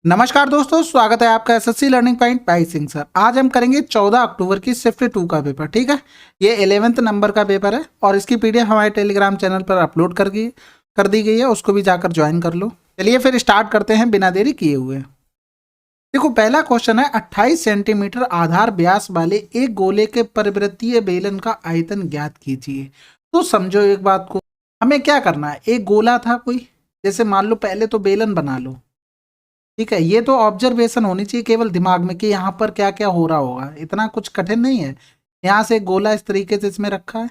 नमस्कार दोस्तों, स्वागत है आपका SSC learning point by Singh sir. आज हम करेंगे 14 अक्टूबर की शिफ्ट 2 का पेपर। ठीक है, ये 11th नंबर का पेपर है और इसकी पीडीएफ हमारे टेलीग्राम चैनल पर अपलोड कर दी गई है, उसको भी जाकर ज्वाइन कर लो। चलिए फिर स्टार्ट करते हैं बिना देरी किए हुए। देखो पहला क्वेश्चन है, 28 सेंटीमीटर आधार व्यास वाले एक गोले के परिवृत्तीय बेलन का आयतन ज्ञात कीजिए। तो समझो एक बात को, हमें क्या करना है, एक गोला था कोई, जैसे मान लो पहले तो बेलन बना लो। ठीक है, ये तो ऑब्जर्वेशन होनी चाहिए केवल दिमाग में कि यहाँ पर क्या क्या हो रहा होगा, इतना कुछ कठिन नहीं है। यहाँ से एक गोला इस तरीके से इसमें रखा है,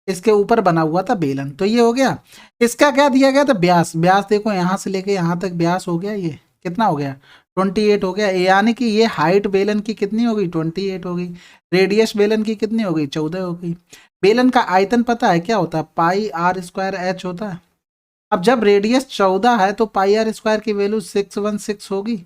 इसके ऊपर बना हुआ था बेलन, तो ये हो गया। इसका क्या दिया गया था, व्यास। व्यास देखो यहाँ से लेके यहाँ तक व्यास हो गया, ये कितना हो गया 28 हो गया। यानी कि ये हाइट बेलन की कितनी हो गई 28 हो गई। रेडियस बेलन की कितनी हो गई 14 हो गई। बेलन का आयतन पता है क्या होता है, पाई आर स्क्वायर एच होता है। अब जब रेडियस 14 है तो पाई आर स्क्वायर की वैल्यू 616 होगी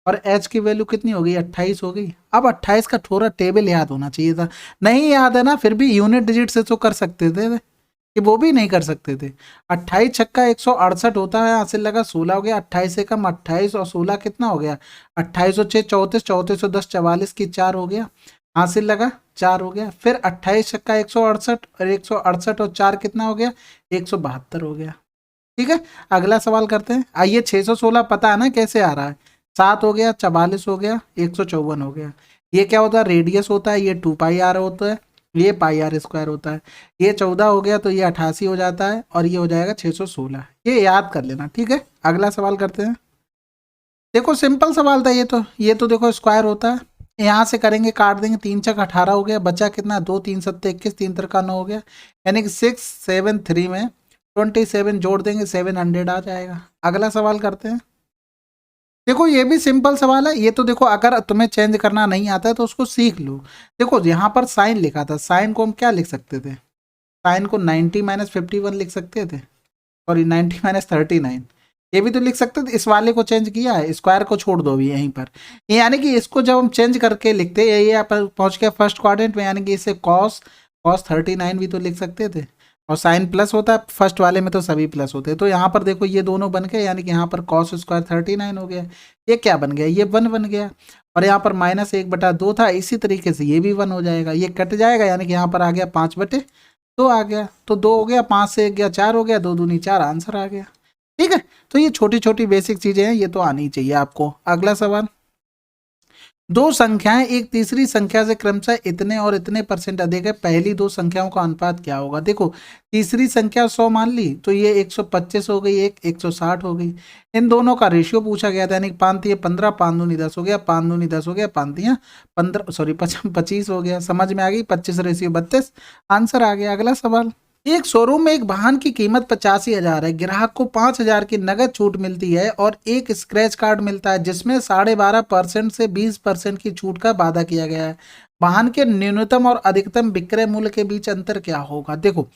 और एच की वैल्यू कितनी हो गई 28 हो गई। अब 28 का थोड़ा टेबल याद होना चाहिए था, नहीं याद है ना, फिर भी यूनिट डिजिट से तो कर सकते थे कि वो भी नहीं कर सकते थे। 28 छक्का 168 होता है, हासिल लगा 16 हो गया। 28 से कम 28 और 16 कितना हो गया 28 और 6 34, 34 और 10 44 की 4 हो गया, हासिल लगा 4 हो गया। फिर 28 छक्का 168 और 168 और 4 कितना हो गया 172 हो गया। ठीक है, अगला सवाल करते हैं। आइए 616 पता है ना कैसे आ रहा है, 7 हो गया, 44 हो गया, 154 हो गया। ये क्या होता है, रेडियस होता है, ये 2 पाई आर होता है, ये पाई आर स्क्वायर होता है। ये 14 हो गया तो ये 88 हो जाता है और ये हो जाएगा 616। ये याद कर लेना। ठीक है, अगला सवाल करते हैं। देखो सिंपल सवाल था ये तो देखो स्क्वायर होता है, यहाँ से करेंगे काट देंगे, 3 छक 18 हो गया, बचा कितना 2 3 7 21, 3 तिरका 9 हो गया। यानी कि 673 में 27 जोड़ देंगे 700 आ जाएगा। अगला सवाल करते हैं। देखो ये भी सिंपल सवाल है, ये तो देखो अगर तुम्हें चेंज करना नहीं आता है तो उसको सीख लो। देखो यहाँ पर साइन लिखा था, साइन को हम क्या लिख सकते थे, साइन को 90 माइनस 51 लिख सकते थे, सॉरी 90 माइनस 39, ये भी तो लिख सकते थे। इस वाले को चेंज किया है, स्क्वायर को छोड़ दो अभी यहीं पर। यानी कि इसको जब हम चेंज करके लिखते हैं, ये यहाँ पर पहुंच गया फर्स्ट क्वाड्रेंट में, यानी कि इसे कॉस कॉस 39 भी तो लिख सकते थे। और साइन प्लस होता है फर्स्ट वाले में, तो सभी प्लस होते हैं। तो यहाँ पर देखो ये दोनों बन गए, यानी कि यहाँ पर कॉस स्क्वायर 39 हो गया, ये क्या बन गया, ये 1 बन गया। और यहाँ पर -1/2 था, इसी तरीके से ये भी 1 हो जाएगा, ये कट जाएगा, यानी कि यहाँ पर आ गया 5/2 आ गया, तो 2 हो गया, 5 से 1 गया 4 हो गया, 2 दूनी 4, आंसर आ गया। ठीक है, तो ये छोटी छोटी बेसिक चीजें हैं, ये तो आनी चाहिए आपको। अगला सवाल, दो संख्याएं एक तीसरी संख्या से क्रमशः इतने और इतने परसेंट अधिक है, पहली दो संख्याओं का अनुपात क्या होगा। देखो तीसरी संख्या 100 मान ली तो ये 125 हो गई, एक 160 हो गई। इन दोनों का रेशियो पूछा गया था, यानी 5 तिया 15, 5 दूनी 10 हो गया, 5 दूनी 10 हो गया, 5 तिया 15, सॉरी 25 हो गया। समझ में आ गई, 25 रेशियो 32, आंसर आ गया। अगला सवाल, एक शोरूम में एक वाहन की कीमत 85,000 है, ग्राहक को 5,000 की नगद छूट मिलती है और एक स्क्रैच कार्ड मिलता है जिसमें 12.5% से 20% की छूट का वादा किया गया है। वाहन के न्यूनतम और अधिकतम विक्रय मूल्य के बीच अंतर क्या होगा। देखो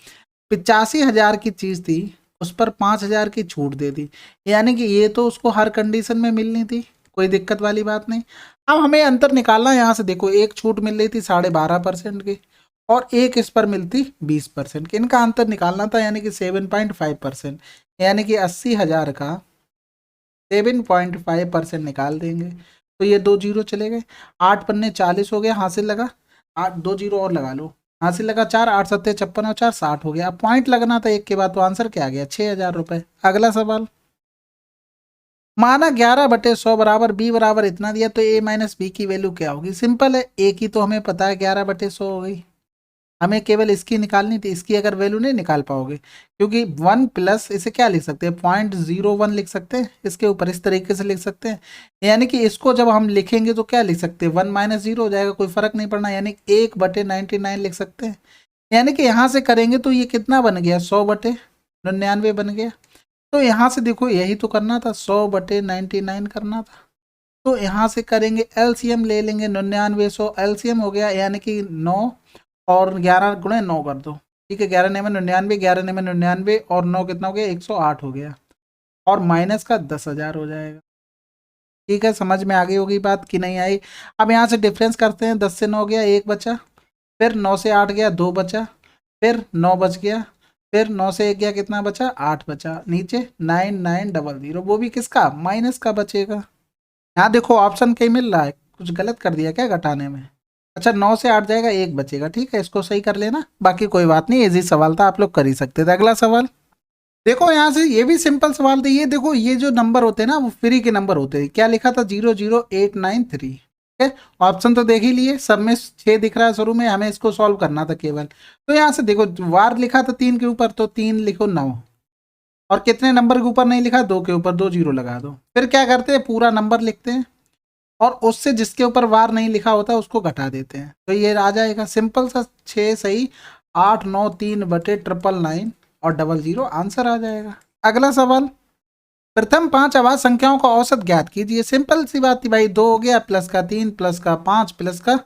85,000 की चीज थी, उस पर 5,000 की छूट दे दी, यानी कि ये तो उसको हर कंडीशन में मिलनी थी, कोई दिक्कत वाली बात नहीं। अब हमें अंतर निकालना है। यहाँ से देखो एक छूट मिल रही थी 12.5% की और एक इस पर मिलती 20% की, इनका अंतर निकालना था, यानी कि 7.5%, यानी कि 80,000 का 7.5% निकाल देंगे तो ये 2 जीरो चले गए, 8 पन्ने 40 हो गया, हासिल लगा 8, 2 जीरो और लगा लो, हासिल लगा 4, 8 सत्ते 56 और 4 60 हो गया। अब पॉइंट लगना था एक के बाद, तो आंसर क्या आ गया 6,000 रुपए। अगला सवाल, माना 11/100 बराबर बी बराबर इतना दिया, तो ए माइनस बी की वैल्यू क्या होगी। सिंपल है, ए की तो हमें पता है 11/100 हो गई, हमें केवल इसकी निकालनी थी, इसकी अगर वैल्यू नहीं निकाल पाओगे, क्योंकि 1 प्लस इसे क्या लिख सकते हैं 0.01 लिख सकते हैं, इसके ऊपर इस तरीके से लिख सकते हैं। यानी कि इसको जब हम लिखेंगे तो क्या लिख सकते हैं 1 माइनस 0 हो जाएगा, कोई फर्क नहीं पड़ना, यानी 1/99 लिख सकते हैं। यानी कि यहाँ से करेंगे तो ये कितना बन गया 100/99 बन गया। तो यहाँ से देखो यही तो करना था, 100/99 करना था। तो यहाँ से करेंगे एलसीएम ले लेंगे, 99 100 एलसीएम हो गया, यानी कि 9 और 11 गुणे 9 कर दो। ठीक है, 11 9 99, 11 9 99 और 9 कितना हो गया 108 हो गया, और माइनस का 10,000 हो जाएगा। ठीक है, समझ में आ गई होगी बात कि नहीं आई। अब यहाँ से डिफरेंस करते हैं, 10 से 9 गया 1 बचा, फिर 9 से 8 गया 2 बचा, फिर 9 बच गया, फिर 9 से 1 गया कितना बचा 8 बचा, नीचे 9900, वो भी किसका माइनस का बचेगा। यहाँ देखो ऑप्शन कहीं मिल रहा है, कुछ गलत कर दिया क्या घटाने में? अच्छा 9 से 8 जाएगा, 1 बचेगा, ठीक है, इसको सही कर लेना, बाकी कोई बात नहीं, इजी सवाल था, आप लोग कर ही सकते थे। अगला सवाल देखो, यहाँ से ये भी सिंपल सवाल था। ये देखो, ये जो नंबर होते हैं ना वो फ्री के नंबर होते हैं। क्या लिखा था? 00893। ठीक है, ऑप्शन तो देख ही लिए, सब में 6 दिख रहा है शुरू में, हमें इसको सॉल्व करना था केवल। तो यहाँ से देखो, वार लिखा था 3 के ऊपर, तो 3 लिखो 9, और कितने नंबर के ऊपर नहीं लिखा? 2 के ऊपर 2 जीरो लगा दो। फिर क्या करते हैं, पूरा नंबर लिखते हैं, और उससे जिसके ऊपर वार नहीं लिखा होता उसको घटा देते हैं, तो ये आ जाएगा सिंपल सा 6 सही 8 9 3 बटे 999 और 00 आंसर आ जाएगा। अगला सवाल, प्रथम 5 अभाज्य संख्याओं का औसत ज्ञात कीजिए। सिंपल सी बात थी भाई, 2 हो गया, प्लस का 3 प्लस का 5 प्लस का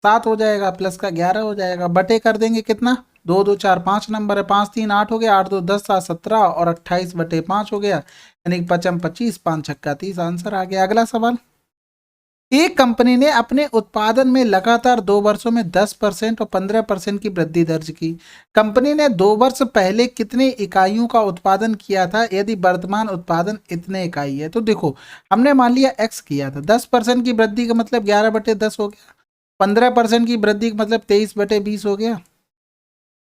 7 हो जाएगा, प्लस का 11 हो जाएगा, बटे कर देंगे कितना? 2 2 4 5 नंबर है, 5 3 8 हो गया, 8 2 10 7 17 और 28 बटे 5 हो गया, यानी 5 25 5 छक्का 30 आंसर आ गया। अगला सवाल, एक कंपनी ने अपने उत्पादन में लगातार 2 वर्षों में 10% और 15% की वृद्धि दर्ज की। कंपनी ने 2 वर्ष पहले कितने इकाइयों का उत्पादन किया था यदि वर्तमान उत्पादन इतने इकाई है? तो देखो, हमने मान लिया x किया था, 10% की वृद्धि का मतलब 11 बटे 10 हो गया, 15% की वृद्धि का मतलब 23 बटे 20 हो गया,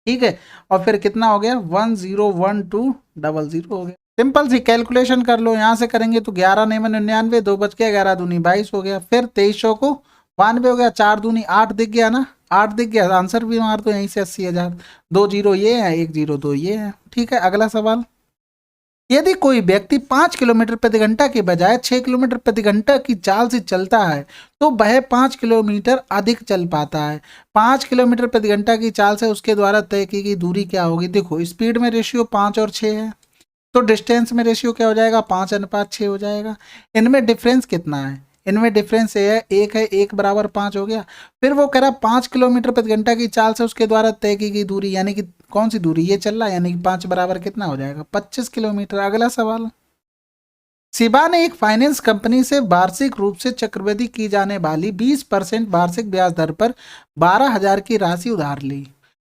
ठीक है, और फिर कितना हो गया? 101200 हो गया। सिंपल सी कैलकुलेशन कर लो, यहाँ से करेंगे तो 11 9 99, 2 बच गया, 11 दूनी 22 हो गया, फिर 2300 को 92 हो गया, 4 दूनी 8 दिख गया ना, 8 दिख गया, आंसर भी मार दो यहीं से 80,000। 2 जीरो ये है, 1 जीरो 2 ये है, ठीक है। अगला सवाल, यदि कोई व्यक्ति 5 किलोमीटर प्रति घंटा के बजाय 6 किलोमीटर प्रति घंटा की चाल से चलता है तो वह 5 किलोमीटर अधिक चल पाता है। 5 किलोमीटर प्रति घंटा की चाल से उसके द्वारा तय की गई दूरी क्या होगी? देखो, स्पीड में रेशियो 5 और 6 है, तो डिस्टेंस में रेशियो क्या हो जाएगा? 5:6 हो जाएगा। इनमें डिफरेंस कितना है? इनमें डिफरेंस ये है, 1 है, 1 बराबर 5 हो गया। फिर वो कह रहा 5 किलोमीटर प्रति घंटा की चाल से उसके द्वारा तय की गई दूरी, यानी कि कौन सी दूरी? ये चल रहा है, यानी कि 5 बराबर कितना हो जाएगा? 25 किलोमीटर। अगला सवाल, शिबा ने एक फाइनेंस कंपनी से वार्षिक रूप से चक्रवृद्धि की जाने वाली 20% वार्षिक ब्याज दर पर 12,000 की राशि उधार ली।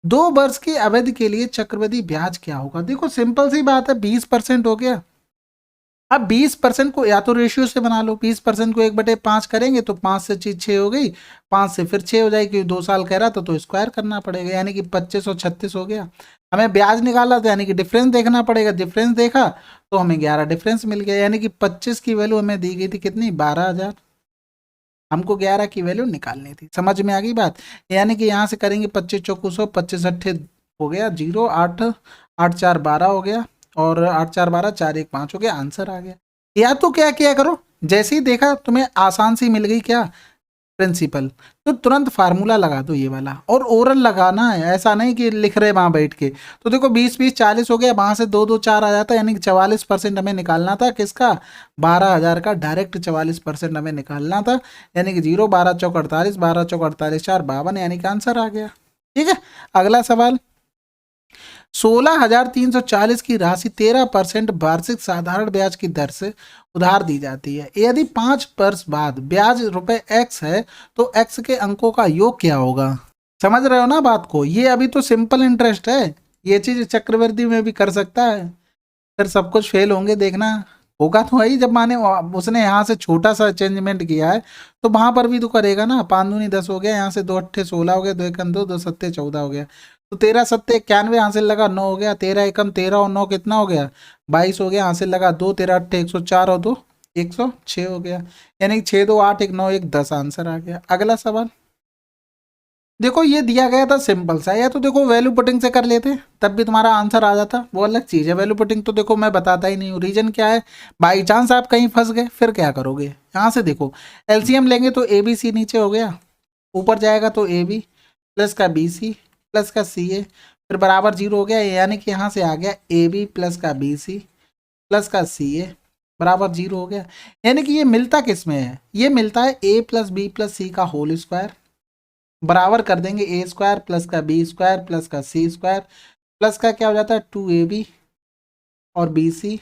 2 वर्ष की अवधि के लिए चक्रवृद्धि ब्याज क्या होगा? देखो सिंपल सी बात है, 20% हो गया। अब 20% को या तो रेशियो से बना लो, 20% को 1/5 करेंगे तो 5 से चीज 6 हो गई, 5 से फिर 6 हो जाएगी, क्योंकि 2 साल कह रहा था तो स्क्वायर करना पड़ेगा, यानी कि 25 और 36 हो गया। हमें ब्याज निकाला था, यानी कि डिफरेंस देखना पड़ेगा, डिफरेंस देखा तो हमें 11 डिफरेंस मिल गया, यानी कि 25 की वैल्यू हमें दी गई थी कितनी? 12,000। हमको 11 की वैल्यू निकालनी थी, समझ में आ गई बात? यानी कि यहाँ से करेंगे 25 चौको 100, 25 अट्ठे हो गया 0, 8 8 4 12 हो गया, और 8 4 12 4 1 5 हो गया, आंसर आ गया। या तो क्या किया करो, जैसे ही देखा तुम्हें आसान सी मिल गई क्या प्रिंसिपल, तो तुरंत फार्मूला लगा दो ये वाला, और ओरल लगाना है, ऐसा नहीं कि लिख रहे वहां बैठ के। तो देखो 20 20 40 हो गया, वहां से 2 2 4 आ जाता, यानी कि 44% हमें निकालना था किसका? 12,000 का, डायरेक्ट 44% हमें निकालना था, यानी कि 0 12 चौक 48, 12 चौक 48 4 52, यानी कि आंसर आ गया, ठीक है। अगला सवाल, 16,340 की राशि 13% वार्षिक साधारण ब्याज की दर से उधार दी जाती है। यदि 5 वर्ष बाद ब्याज रुपए x है तो x के अंकों का योग क्या होगा? समझ रहे हो ना बात को? ये अभी तो सिंपल इंटरेस्ट है, ये चीज चक्रवृद्धि में भी कर सकता है, फिर सब कुछ फेल होंगे, देखना होगा तो वही, जब माने उसने यहाँ से छोटा सा चेंजमेंट किया है तो वहां पर भी तो करेगा ना। 5 दूनी 10 हो गया, यहाँ से 2 अट्ठे 16 हो गया, 2 एकम 2, 2 सत्ते 14 हो गया, तो 13 सत्ते 91 हासिल लगा, 9 हो गया, 13 एकम 13 और 9 कितना हो गया? 22 हो गया, हासिल लगा 2, 13 अट्ठे 104 और 2 106 हो गया, यानी 6 2 8 1 9 1 10 आंसर आ गया। अगला सवाल, देखो ये दिया गया था सिंपल सा, या तो देखो वैल्यू पुटिंग से कर लेते तब भी तुम्हारा आंसर आ जाता, वो अलग चीज़ है। वैल्यू पुटिंग तो देखो मैं बताता ही नहीं हूँ, रीजन क्या है, बाई चांस आप कहीं फंस गए फिर क्या करोगे? यहाँ से देखो एलसीएम लेंगे तो ए बी सी नीचे हो गया, ऊपर जाएगा तो ए बी प्लस का बी सी प्लस का सी ए, फिर बराबर 0 हो गया, यानी कि यहाँ से आ गया ए बी प्लस का बी सी प्लस का सी ए बराबर 0 हो गया। यानी कि ये मिलता किस में है? ये मिलता है ए प्लस बी प्लस सी का होल स्क्वायर, बराबर कर देंगे ए स्क्वायर प्लस का बी स्क्वायर प्लस का सी स्क्वायर प्लस का क्या हो जाता है 2ab और बी सी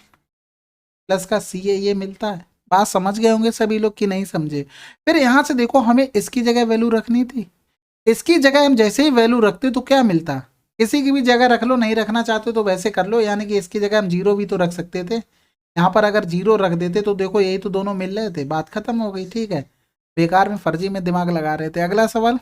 प्लस का सी ए, ये मिलता है। बात समझ गए होंगे सभी लोग कि नहीं समझे? फिर यहाँ से देखो हमें इसकी जगह वैल्यू रखनी थी, इसकी जगह हम जैसे ही वैल्यू रखते तो क्या मिलता? किसी की भी जगह रख लो, नहीं रखना चाहते तो वैसे कर लो, यानी कि इसकी जगह हम 0 भी तो रख सकते थे, यहाँ पर अगर जीरो रख देते तो देखो यही तो दोनों मिल रहे थे, बात खत्म हो गई। ठीक है, बेकार में फर्जी में दिमाग लगा रहे थे। अगला सवाल,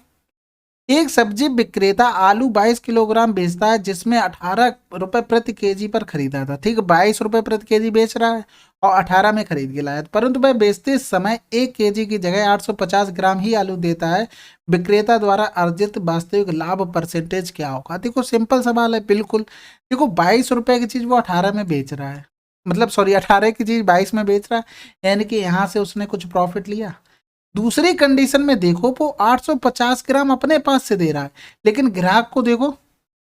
एक सब्जी विक्रेता आलू 22 किलोग्राम बेचता है जिसमें 18 रुपए प्रति केजी पर खरीदा था। ठीक है, 22 रुपए प्रति केजी बेच रहा है और 18 में खरीद के लाया, परंतु वह बेचते समय 1 केजी की जगह 850 ग्राम ही आलू देता है। विक्रेता द्वारा अर्जित वास्तविक लाभ परसेंटेज क्या होगा? देखो सिंपल सवाल है बिल्कुल। देखो 22 रुपए की चीज वो 18 में बेच रहा है, मतलब सॉरी 18 की चीज 22 में बेच रहा है, यानी कि यहाँ से उसने कुछ प्रॉफिट लिया। दूसरी कंडीशन में देखो वो 850 ग्राम अपने पास से दे रहा है, लेकिन ग्राहक को देखो,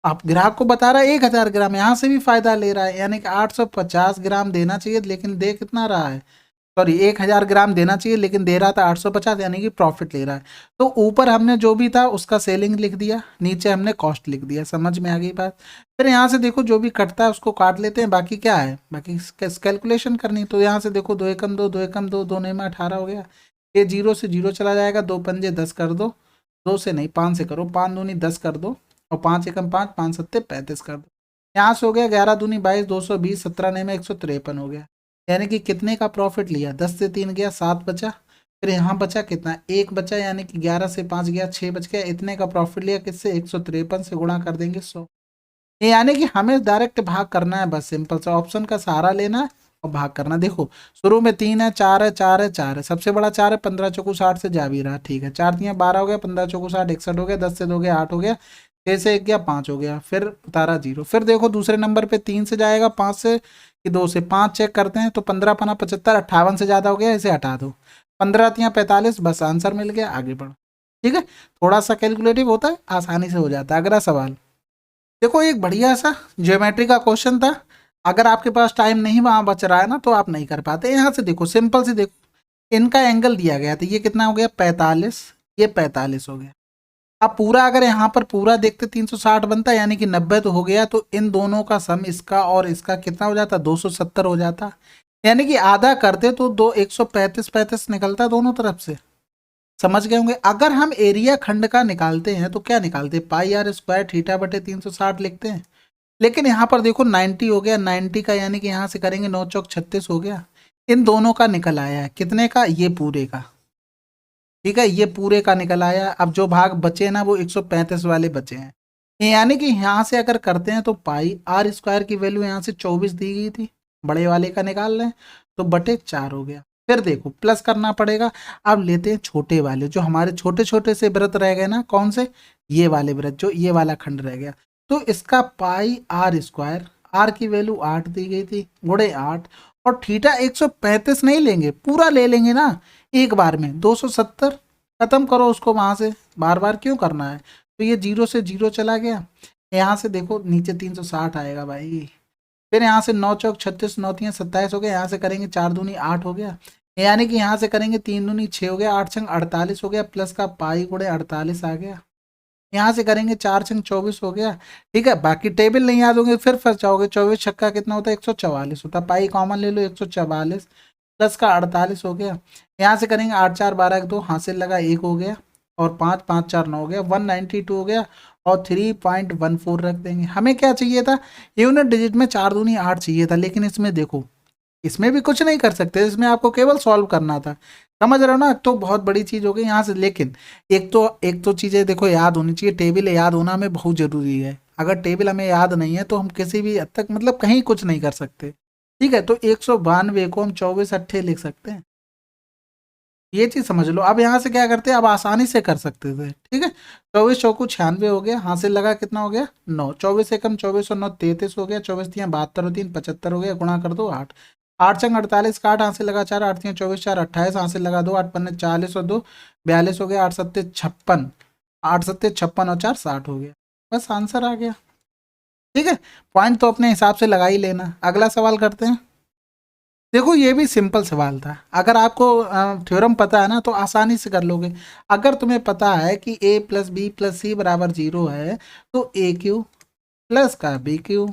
आप ग्राहक को बता रहा है 1000 ग्राम, यहाँ से भी फायदा ले रहा है, यानी कि 850 ग्राम देना चाहिए लेकिन दे कितना रहा है, सॉरी 1000 ग्राम देना चाहिए लेकिन दे रहा था 850, यानी कि प्रॉफिट ले रहा है। तो ऊपर हमने जो भी था उसका सेलिंग लिख दिया, नीचे हमने कॉस्ट लिख दिया। समझ में आ गई बात? फिर यहाँ से देखो जो भी कटता है उसको काट लेते हैं, बाकी क्या है, बाकी कैलकुलेशन करनी। तो यहाँ से देखो 2 एकम 2, 2 एकम 2, 2 में 18 हो गया। ये 0 से 0 चला जाएगा, 2 पंजे 10 कर दो, 2 से नहीं 5 से करो, 5 दूनी 10 कर दो और 5 एकम 5, 5 सत्ते 35 कर दो। यहाँ से हो गया 11 दूनी 22, 220, 17 में 153 हो गया, यानी कि कितने का प्रॉफिट लिया? 10 से 3 गया 7 बचा, फिर यहाँ बचा कितना 1 बचा, यानी कि 11 से 5 गया 6 बच गया। इतने का प्रॉफिट लिया किससे? 153 से गुणा कर देंगे 100। यानी कि हमें डायरेक्ट भाग करना है, बस सिंपल सा ऑप्शन का सहारा लेना है और भाग करना। देखो शुरू में 3 है, 4 है, 4 है, 4 है, सबसे बड़ा 4 है, 15 चौकू 60 से जा भी रहा। ठीक है, 4 दिया 12 हो गया, 15 चौकू 60 61 हो गया, 10 से 2 गया 8 हो गया, 6 से 1 गया 5 हो गया, फिर उतारा 0। फिर देखो दूसरे नंबर पे 3 से जाएगा, 5 से कि 2 से, 5 चेक करते हैं तो 15 पना 75, 58 से ज़्यादा हो गया, इसे हटा दो, 15 तियाँ 45, बस आंसर मिल गया, आगे बढ़ो। ठीक है, थोड़ा सा कैलकुलेटिव होता है, आसानी से हो जाता है। अगला सवाल देखो, एक बढ़िया सा ज्योमेट्री का क्वेश्चन था, अगर आपके पास टाइम नहीं वहां बच रहा है ना तो आप नहीं कर पाते। यहाँ से देखो सिंपल से देखो, इनका एंगल दिया गया था, ये कितना हो गया 45, ये 45 हो गया। अब पूरा अगर यहाँ पर पूरा देखते 360 बनता, यानी कि 90 तो हो गया, तो इन दोनों का सम इसका और इसका कितना हो जाता? 270 हो जाता, यानी कि आधा करते तो 135 निकलता दोनों तरफ से। समझ गए होंगे? अगर हम एरिया खंड का निकालते हैं तो क्या निकालते हैं? पाई आर स्क्वायर थीटा बटे 360 लिखते हैं, लेकिन यहाँ पर देखो 90 हो गया, 90 का यानी कि यहाँ से करेंगे 9 चौक 36 हो गया। इन दोनों का निकल आया है, कितने का? ये पूरे का। ठीक है, ये पूरे का निकल आया। अब जो भाग बचे ना वो 135 वाले बचे हैं, यानी कि यहाँ से अगर करते हैं तो पाई आर स्क्वायर की वैल्यू यहाँ से 24 दी गई थी, बड़े वाले का निकाल रहे हैं तो बटे 4 हो गया। फिर देखो प्लस करना पड़ेगा। अब लेते हैं छोटे वाले, जो हमारे छोटे छोटे से व्रत रह गए ना, कौन से? ये वाले व्रत, जो ये वाला खंड रह गया, तो इसका पाई आर स्क्वायर, आर की वैल्यू 8 दी गई थी, गुणे 8, और थीटा 135 नहीं लेंगे, पूरा ले लेंगे ना एक बार में, 270। खत्म करो उसको वहां से, बार बार क्यों करना है? तो ये 0 से 0 चला गया, यहाँ से देखो नीचे 360 आएगा भाई। फिर यहाँ से 9 चौक 36, 9 तियाँ 27 हो गया, यहाँ से करेंगे 4 दूनी 8 हो गया, यानी कि यहाँ से करेंगे 3 दूनी 6 हो गया, 8 छंग 48 हो गया, प्लस का पाई गुणे 48 आ गया, यहाँ से करेंगे 4 छंग 24 हो गया। ठीक है, बाकी टेबल नहीं याद होंगे फिर फंस जाओगे। 24 छक्का कितना होता है? 144 होता है, पाई कॉमन ले लो 144, प्लस का 48 हो गया, यहाँ से करेंगे 8 4 12 2, हासिल लगा 1 हो गया, और 5 5 4 9 हो गया, 192 हो गया, और 3.14 रख देंगे। हमें क्या चाहिए था? यूनिट डिजिट में 4 दूनी 8 चाहिए था, लेकिन इसमें देखो इसमें भी कुछ नहीं कर सकते, इसमें आपको केवल सॉल्व करना था। समझ रहे हो ना? तो बहुत बड़ी चीज हो गई यहाँ से। लेकिन एक तो चीजें देखो याद होनी चाहिए, टेबल याद होना हमें बहुत जरूरी है। अगर टेबल हमें याद नहीं है तो हम किसी भी हद तक मतलब कहीं कुछ नहीं कर सकते। ठीक है, तो 192 को हम 24 अट्ठे लिख सकते हैं, ये चीज समझ लो। अब यहाँ से क्या करते हैं, अब आसानी से कर सकते थे। ठीक है, 24 चौकू 96 हो गया, हासिल लगा कितना हो गया 9, 24 एकम 24 और 9 33 हो गया, 24 तियाँ 72 और 3 75 हो गया, गुणा कर दो 8, 8 चंग 48 का 8, हासिल लगा 4, 8 तियाँ 24 4 28, हासिल लगा 2, 8 पन्ने 40 और 2 42 हो गया, 8 सत्ते 56, 8 सत्ते 56 और 4 60 हो गया, बस आंसर आ गया। ठीक है, पॉइंट तो अपने हिसाब से लगा ही लेना। अगला सवाल करते हैं। देखो ये भी सिंपल सवाल था, अगर आपको थ्योरम पता है ना तो आसानी से कर लोगे। अगर तुम्हें पता है कि a प्लस बी प्लस सी बराबर 0 है, तो ए क्यू प्लस का बी क्यू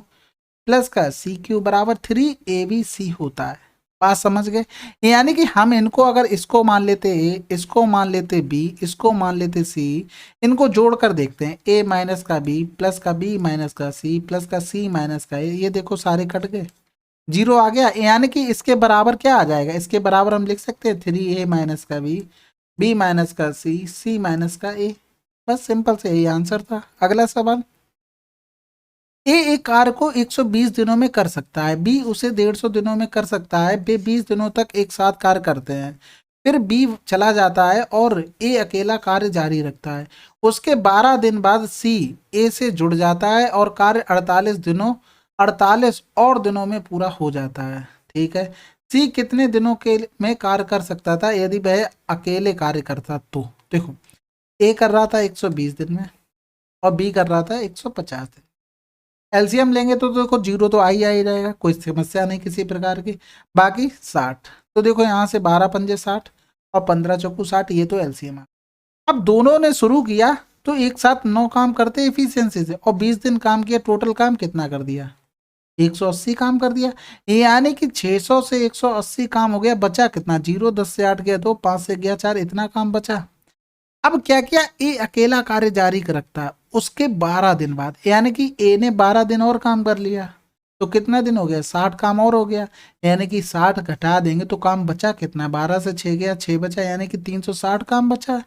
प्लस का सी क्यू बराबर 3abc होता है। बात समझ गए? यानी कि हम इनको अगर इसको मान लेते ए, इसको मान लेते बी, इसको मान लेते सी, इनको जोड़कर देखते हैं, a माइनस का बी प्लस का बी माइनस का सी प्लस का सी माइनस का ए, ये देखो सारे कट गए, जीरो आ गया, यानी कि इसके बराबर क्या आ जाएगा, इसके बराबर हम लिख सकते हैं 3a माइनस का बी माइनस का सी माइनस का ए। बस सिंपल से यही आंसर था। अगला सवाल, ए एक कार्य को 120 दिनों में कर सकता है, बी उसे 150 दिनों में कर सकता है, वे 20 दिनों तक एक साथ कार्य करते हैं। फिर बी चला जाता है और ए अकेला कार्य जारी रखता है। उसके 12 दिन बाद सी ए से जुड़ जाता है और कार्य 48 और दिनों में पूरा हो जाता है। ठीक है, सी कितने दिनों के में कार्य कर सकता था यदि वह अकेले कार्य करता? तो देखो, ए कर रहा था 120 दिन में और बी कर रहा था 150 दिन। एलसीएम लेंगे तो देखो जीरो तो आ ही जाएगा, कोई समस्या नहीं किसी प्रकार की। बाकी 60, तो देखो यहाँ से 12 पंजे 60 और 15 चौकू 60, ये तो एलसीएम है। अब दोनों ने शुरू किया तो एक साथ 9 काम करते एफिशिएंसी से, और 20 दिन काम किया, टोटल काम कितना कर दिया? 180 काम कर दिया। यानी कि 600 से 180 काम हो गया, बचा कितना? 0, 10 से 8 गया 2, 5 से गया 4, इतना काम बचा। अब क्या किया, ए अकेला कार्य जारी रखता है उसके 12 दिन बाद, यानी कि ए ने 12 दिन और काम कर लिया, तो कितना दिन हो गया? 60 काम और हो गया, यानी कि 60 घटा देंगे तो काम बचा कितना? 12 से 6 गया 6 बचा, यानी कि 360 काम बचा।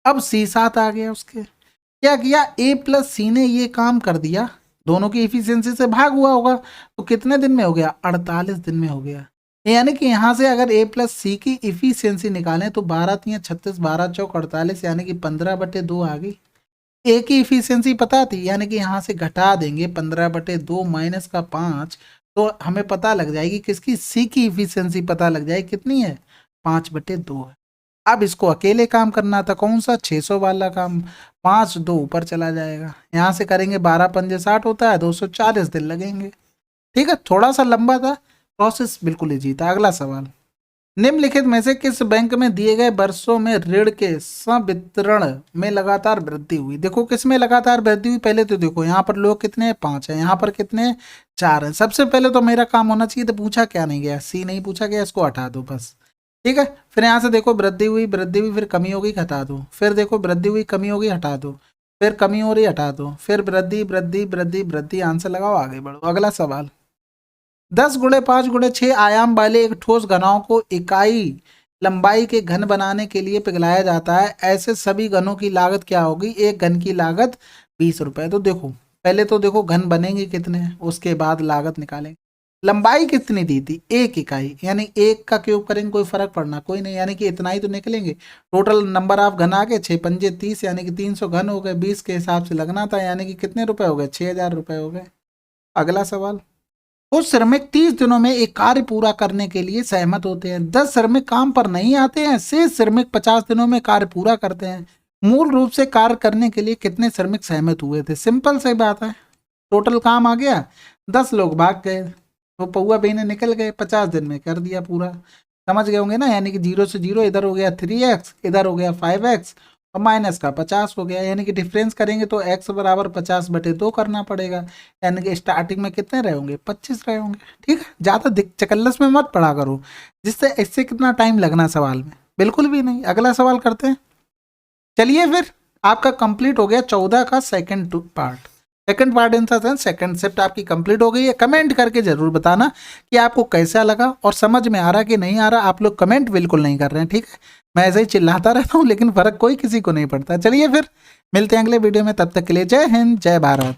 अब सी 7 आ गया, उसके क्या किया, ए प्लस सी ने ये काम कर दिया, दोनों की इफिशियंसी से भाग हुआ होगा, तो कितने दिन में हो गया? 48 दिन में हो गया। यानी कि यहाँ से अगर ए प्लस सी की इफिशियंसी निकालें तो 12 3 36, 12 चौक 48, यानी कि 15/2 आ गई। ए की इफिशियंसी पता थी, यानी कि यहाँ से घटा देंगे 15/2 माइनस का 5, तो हमें पता लग जाएगी किसकी? सी की इफिशियंसी पता लग जाएगी, कितनी है? 5/2 है। अब इसको अकेले काम करना था, कौन सा? 600 वाला काम। 5 2 ऊपर चला जाएगा, यहाँ से करेंगे 12 पंजे 60 होता है, 240 दिन लगेंगे। ठीक है, थोड़ा सा लंबा था प्रोसेस, बिल्कुल ही जीता। अगला सवाल, निम्नलिखित में से किस बैंक में दिए गए वर्षों में ऋण के संवितरण में लगातार वृद्धि हुई? देखो किस में लगातार वृद्धि हुई, पहले तो देखो यहाँ पर लोग कितने हैं? 5 है, यहाँ पर कितने हैं? 4 है। सबसे पहले तो मेरा काम होना चाहिए, तो पूछा क्या नहीं गया? सी नहीं पूछा गया, इसको हटा दो बस। ठीक है, फिर यहाँ से देखो वृद्धि हुई, फिर कमी हो गई, हटा दो। फिर देखो वृद्धि हुई, कमी हो गई, हटा दो। फिर कमी हो रही, हटा दो। फिर वृद्धि वृद्धि वृद्धि वृद्धि, आंसर लगाओ, आगे बढ़ो। अगला सवाल, 10 गुणे 5 गुणे 6 आयाम वाले एक ठोस घनाओं को इकाई लंबाई के घन बनाने के लिए पिघलाया जाता है, ऐसे सभी घनों की लागत क्या होगी? एक घन की लागत 20 रुपए। तो देखो पहले तो देखो घन बनेंगे कितने, उसके बाद लागत निकालेंगे। लंबाई कितनी दी थी? 1 इकाई, यानी 1 का क्यूब करेंगे, कोई फर्क पड़ना कोई नहीं, यानी कि इतना ही तो निकलेंगे। टोटल नंबर ऑफ घन आ गए 6 पंजे 30, यानी कि 300 घन हो गए, 20 के हिसाब से लगना था, यानी कि कितने रुपए हो गए? 6000 रुपए हो गए। अगला सवाल, कुछ श्रमिक 30 दिनों में एक कार्य पूरा करने के लिए सहमत होते हैं, 10 श्रमिक काम पर नहीं आते हैं, शेष श्रमिक 50 दिनों में कार्य पूरा करते हैं। मूल रूप से कार्य करने के लिए कितने श्रमिक सहमत हुए थे? सिंपल सी बात है, टोटल काम आ गया, 10 लोग भाग गए, तो पौआ बहने निकल गए, 50 दिन में कर दिया पूरा। समझ गए होंगे ना, यानी कि 0 से 0, इधर हो गया 3x, इधर हो गया 5x और माइनस का 50 हो गया, यानी कि डिफरेंस करेंगे तो x बराबर 50/2 करना पड़ेगा, यानी कि स्टार्टिंग में कितने रहे होंगे? 25 रहे होंगे। ठीक है, ज़्यादा चकल्लस में मत पढ़ा करो, जिससे इससे कितना टाइम लगना सवाल में, बिल्कुल भी नहीं। अगला सवाल करते हैं। चलिए फिर, आपका कंप्लीट हो गया 14 का second part in sense second shift आपकी कंप्लीट हो गई है। कमेंट करके जरूर बताना कि आपको कैसा लगा और समझ में आ रहा कि नहीं आ रहा। आप लोग कमेंट बिल्कुल नहीं कर रहे हैं, ठीक है, मैं ऐसे ही चिल्लाता रहता हूँ लेकिन फर्क कोई किसी को नहीं पड़ता। चलिए फिर मिलते हैं अगले वीडियो में, तब तक के लिए जय हिंद जय भारत।